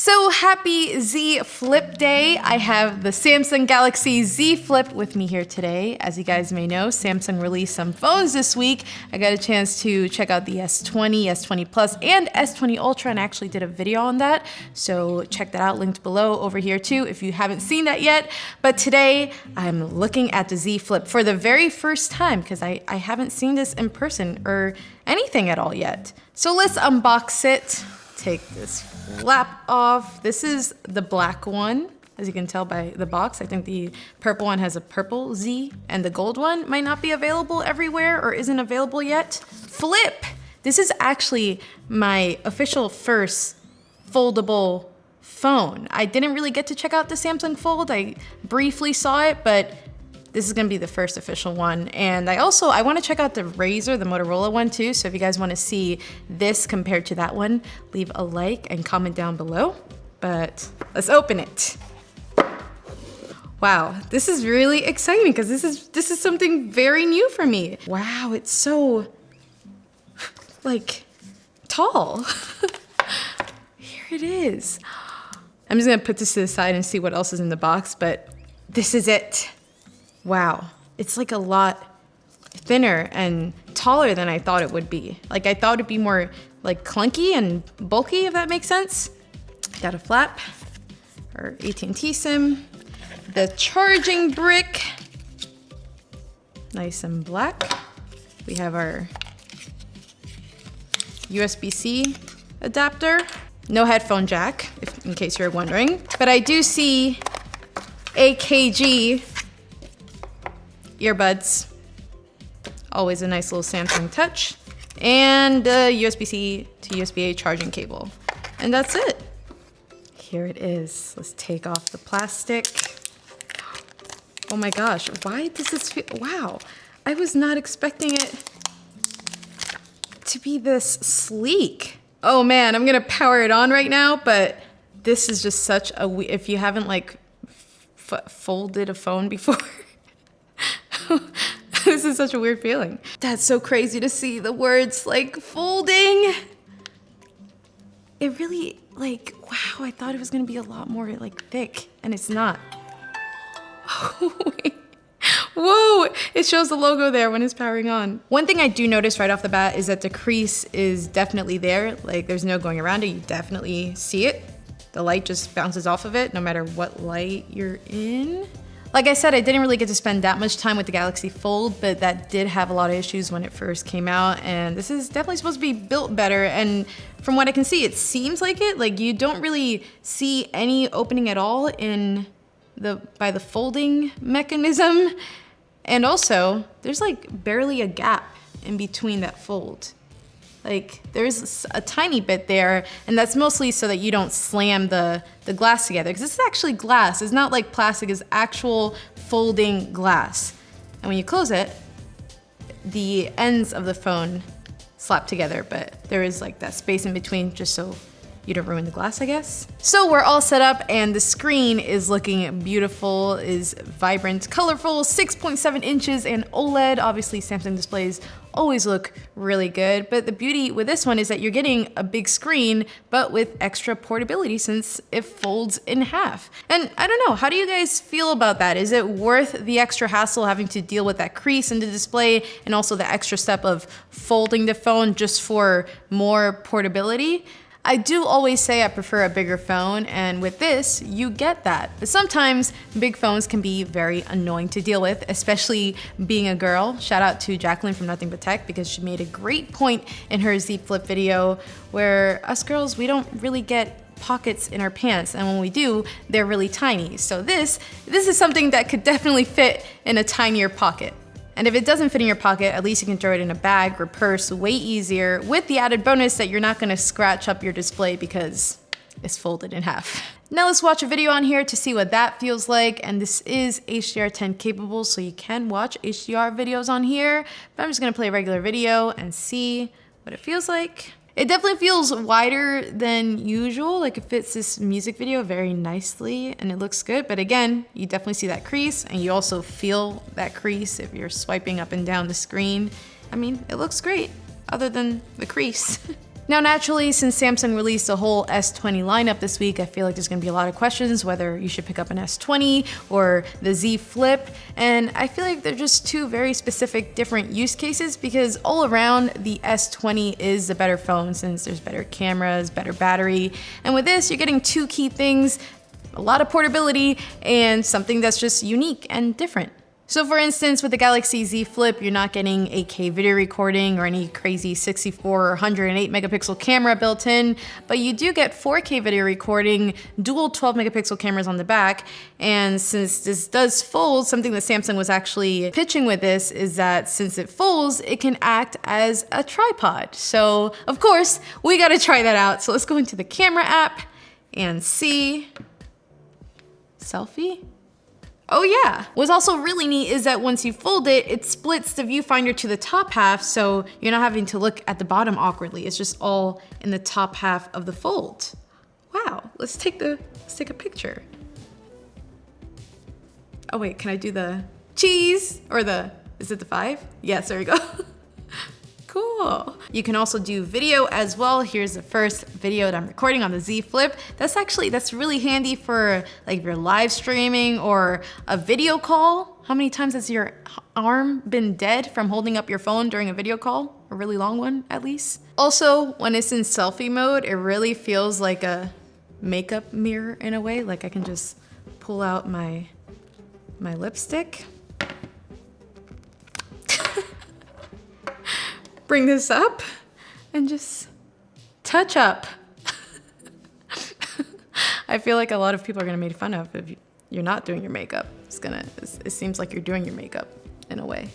So happy Z Flip Day. I have the Samsung Galaxy Z Flip with me here today. As you guys may know, Samsung released some phones this week. I got a chance to check out the S20, S20 Plus, and S20 Ultra, and I actually did a video on that. So check that out, linked below over here too if you haven't seen that yet. But today I'm looking at the Z Flip for the very first time because I haven't seen this in person or anything at all yet. So let's unbox it. Take this flap off. This is the black one, as you can tell by the box. I think the purple one has a purple Z, and the gold one might not be available everywhere or isn't available yet. Flip! This is actually my official first foldable phone. I didn't really get to check out the Samsung Fold. I briefly saw it, but this is gonna be the first official one. And I wanna check out the Razr, the Motorola one too. So if you guys wanna see this compared to that one, leave a like and comment down below. But let's open it. Wow, this is really exciting because this is something very new for me. Wow, it's so, like, tall. Here it is. I'm just gonna put this to the side and see what else is in the box, but this is it. Wow, it's like a lot thinner and taller than I thought it would be. Like I thought it'd be more like clunky and bulky, if that makes sense. Got a flap, our AT&T SIM, the charging brick, nice and black. We have our USB-C adapter, no headphone jack, in case you're wondering. But I do see AKG earbuds, always a nice little Samsung touch, and USB-C to USB-A charging cable. And that's it. Here it is. Let's take off the plastic. Oh my gosh, why does this feel, wow. I was not expecting it to be this sleek. Oh man, I'm gonna power it on right now, but this is just such a, if you haven't like folded a phone before, this is such a weird feeling. That's so crazy to see the words like folding. It really like, wow, I thought it was gonna be a lot more like thick and it's not. Oh, wait. Whoa, it shows the logo there when it's powering on. One thing I do notice right off the bat is that the crease is definitely there. Like there's no going around it, you definitely see it. The light just bounces off of it no matter what light you're in. Like I said, I didn't really get to spend that much time with the Galaxy Fold, but that did have a lot of issues when it first came out, and this is definitely supposed to be built better, and from what I can see, it seems like it. Like you don't really see any opening at all in by the folding mechanism, and also, there's like barely a gap in between that fold. Like there's a tiny bit there, and that's mostly so that you don't slam the glass together, because this is actually glass. It's not like plastic, it's actual folding glass. And when you close it, the ends of the phone slap together, but there is like that space in between just so you don't ruin the glass, I guess. So we're all set up and the screen is looking beautiful, is vibrant, colorful, 6.7 inches and OLED. Obviously Samsung displays always look really good, but the beauty with this one is that you're getting a big screen, but with extra portability since it folds in half. And I don't know, how do you guys feel about that? Is it worth the extra hassle having to deal with that crease in the display and also the extra step of folding the phone just for more portability? I do always say I prefer a bigger phone, and with this, you get that. But sometimes big phones can be very annoying to deal with, especially being a girl. Shout out to Jacqueline from Nothing But Tech because she made a great point in her Z Flip video where us girls, we don't really get pockets in our pants, and when we do, they're really tiny. So this is something that could definitely fit in a tinier pocket. And if it doesn't fit in your pocket, at least you can throw it in a bag or purse way easier, with the added bonus that you're not gonna scratch up your display because it's folded in half. Now let's watch a video on here to see what that feels like. And this is HDR10 capable, so you can watch HDR videos on here, but I'm just gonna play a regular video and see what it feels like. It definitely feels wider than usual, like it fits this music video very nicely and it looks good. But again, you definitely see that crease and you also feel that crease if you're swiping up and down the screen. I mean, it looks great other than the crease. Now naturally, since Samsung released a whole S20 lineup this week, I feel like there's gonna be a lot of questions whether you should pick up an S20 or the Z Flip, and I feel like they're just two very specific different use cases because all around the S20 is the better phone since there's better cameras, better battery, and with this you're getting two key things, a lot of portability and something that's just unique and different. So for instance, with the Galaxy Z Flip, you're not getting 8K video recording or any crazy 64 or 108 megapixel camera built in, but you do get 4K video recording, dual 12 megapixel cameras on the back. And since this does fold, something that Samsung was actually pitching with this is that since it folds, it can act as a tripod. So of course, we gotta try that out. So let's go into the camera app and see. Selfie? Oh yeah. What's also really neat is that once you fold it, it splits the viewfinder to the top half, so you're not having to look at the bottom awkwardly. It's just all in the top half of the fold. Wow, let's take a picture. Oh wait, can I do the cheese? Or is it the 5? Yes, there we go. Cool. You can also do video as well. Here's the first video that I'm recording on the Z Flip. That's really handy for like if you're live streaming or a video call. How many times has your arm been dead from holding up your phone during a video call? A really long one, at least. Also, when it's in selfie mode, it really feels like a makeup mirror in a way. Like I can just pull out my lipstick. Bring this up and just touch up. I feel like a lot of people are gonna make fun of if you're not doing your makeup. It seems like you're doing your makeup in a way.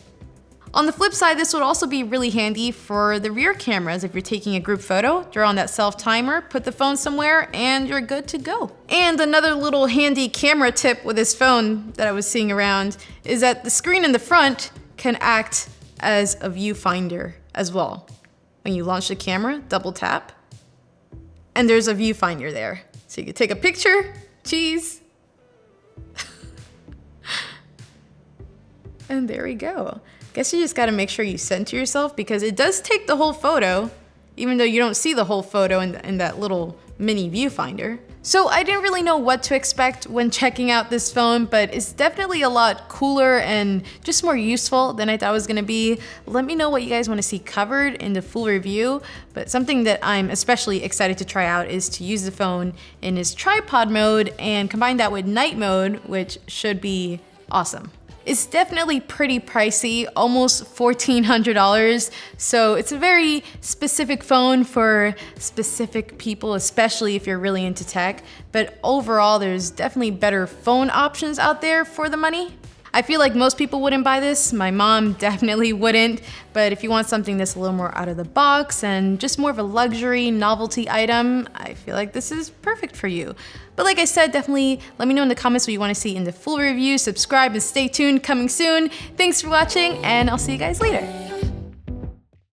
On the flip side, this would also be really handy for the rear cameras. If you're taking a group photo, draw on that self timer, put the phone somewhere, and you're good to go. And another little handy camera tip with this phone that I was seeing around is that the screen in the front can act as a viewfinder as well. When you launch the camera, double tap, and there's a viewfinder there. So you can take a picture, cheese, and there we go. Guess you just gotta make sure you center yourself because it does take the whole photo, even though you don't see the whole photo in that little mini viewfinder. So I didn't really know what to expect when checking out this phone, but it's definitely a lot cooler and just more useful than I thought it was gonna be. Let me know what you guys wanna see covered in the full review, but something that I'm especially excited to try out is to use the phone in its tripod mode and combine that with night mode, which should be awesome. It's definitely pretty pricey, almost $1,400. So it's a very specific phone for specific people, especially if you're really into tech. But overall, there's definitely better phone options out there for the money. I feel like most people wouldn't buy this. My mom definitely wouldn't. But if you want something that's a little more out of the box and just more of a luxury novelty item, I feel like this is perfect for you. But like I said, definitely let me know in the comments what you want to see in the full review. Subscribe and stay tuned, coming soon. Thanks for watching, and I'll see you guys later.